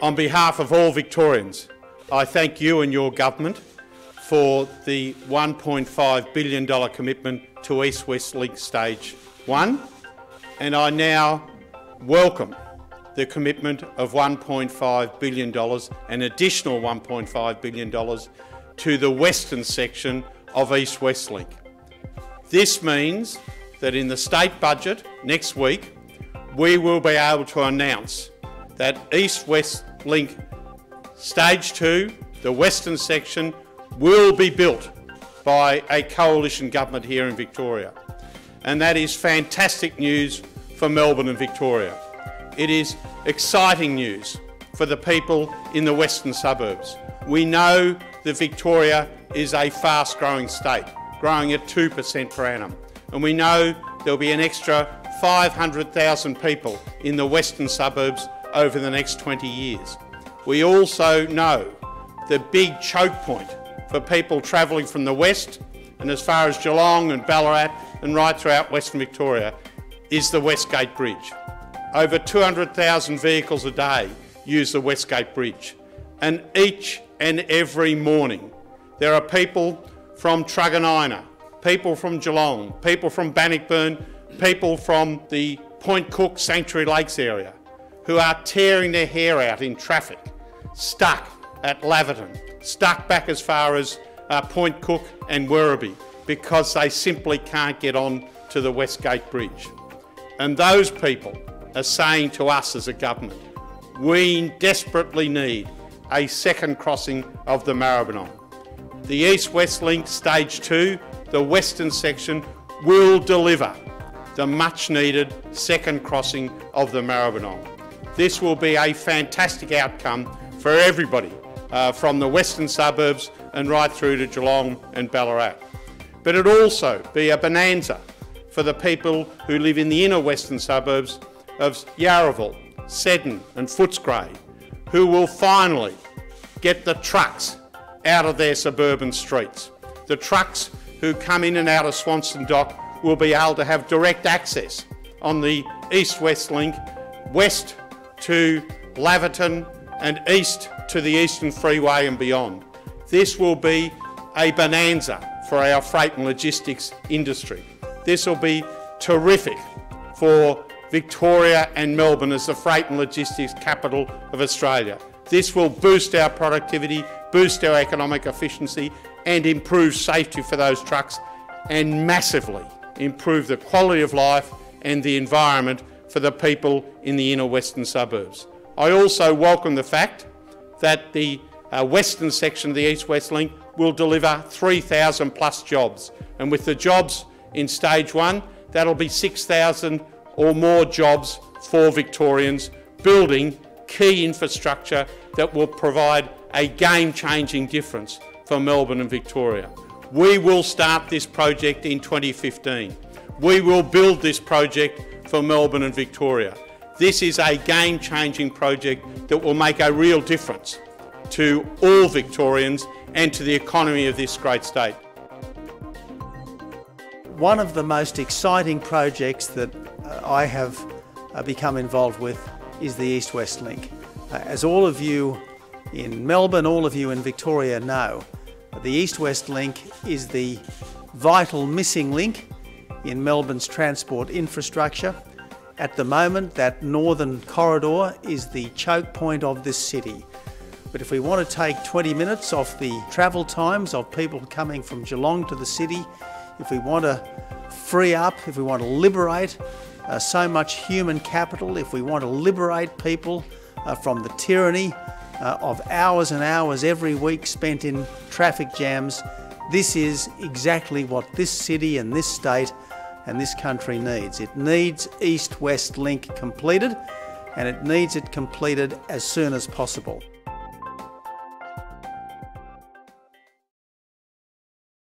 On behalf of all Victorians, I thank you and your government for the $1.5 billion commitment to East-West Link Stage 1, and I now welcome the commitment of $1.5 billion, an additional $1.5 billion to the western section of East-West Link. This means that in the state budget next week, we will be able to announce that East-West Link Stage 2, the western section, will be built by a coalition government here in Victoria. And that is fantastic news for Melbourne and Victoria. It is exciting news for the people in the western suburbs. We know that Victoria is a fast-growing state, growing at 2% per annum. And we know there'll be an extra 500,000 people in the western suburbs over the next 20 years. We also know the big choke point for people travelling from the west and as far as Geelong and Ballarat and right throughout Western Victoria is the West Gate Bridge. Over 200,000 vehicles a day use the West Gate Bridge, and each and every morning there are people from Truganina, people from Geelong, people from Bannockburn, people from the Point Cook Sanctuary Lakes area who are tearing their hair out in traffic, stuck at Laverton, stuck back as far as Point Cook and Werribee because they simply can't get on to the West Gate Bridge. And those people are saying to us as a government, we desperately need a second crossing of the Maribyrnong. The East-West Link Stage 2, the western section, will deliver the much-needed second crossing of the Maribyrnong. This will be a fantastic outcome for everybody from the western suburbs and right through to Geelong and Ballarat. But it'll also be a bonanza for the people who live in the inner western suburbs of Yarraville, Seddon and Footscray, who will finally get the trucks out of their suburban streets. The trucks who come in and out of Swanston Dock will be able to have direct access on the East-West Link, west to Laverton and east to the Eastern Freeway and beyond. This will be a bonanza for our freight and logistics industry. This will be terrific for Victoria and Melbourne as the freight and logistics capital of Australia. This will boost our productivity, boost our economic efficiency and improve safety for those trucks and massively improve the quality of life and the environment for the people in the inner western suburbs. I also welcome the fact that the western section of the East-West Link will deliver 3,000 plus jobs, and with the jobs in Stage 1, that'll be 6,000 or more jobs for Victorians, building key infrastructure that will provide a game-changing difference for Melbourne and Victoria. We will start this project in 2015. We will build this project for Melbourne and Victoria. This is a game-changing project that will make a real difference to all Victorians and to the economy of this great state. One of the most exciting projects that I have become involved with is the East-West Link. As all of you in Melbourne, all of you in Victoria know, the East-West Link is the vital missing link in Melbourne's transport infrastructure. At the moment, that northern corridor is the choke point of this city. But if we want to take 20 minutes off the travel times of people coming from Geelong to the city, if we want to free up, if we want to liberate so much human capital, if we want to liberate people from the tyranny of hours and hours every week spent in traffic jams, this is exactly what this city and this state and this country needs. It needs East-West Link completed, and it needs it completed as soon as possible.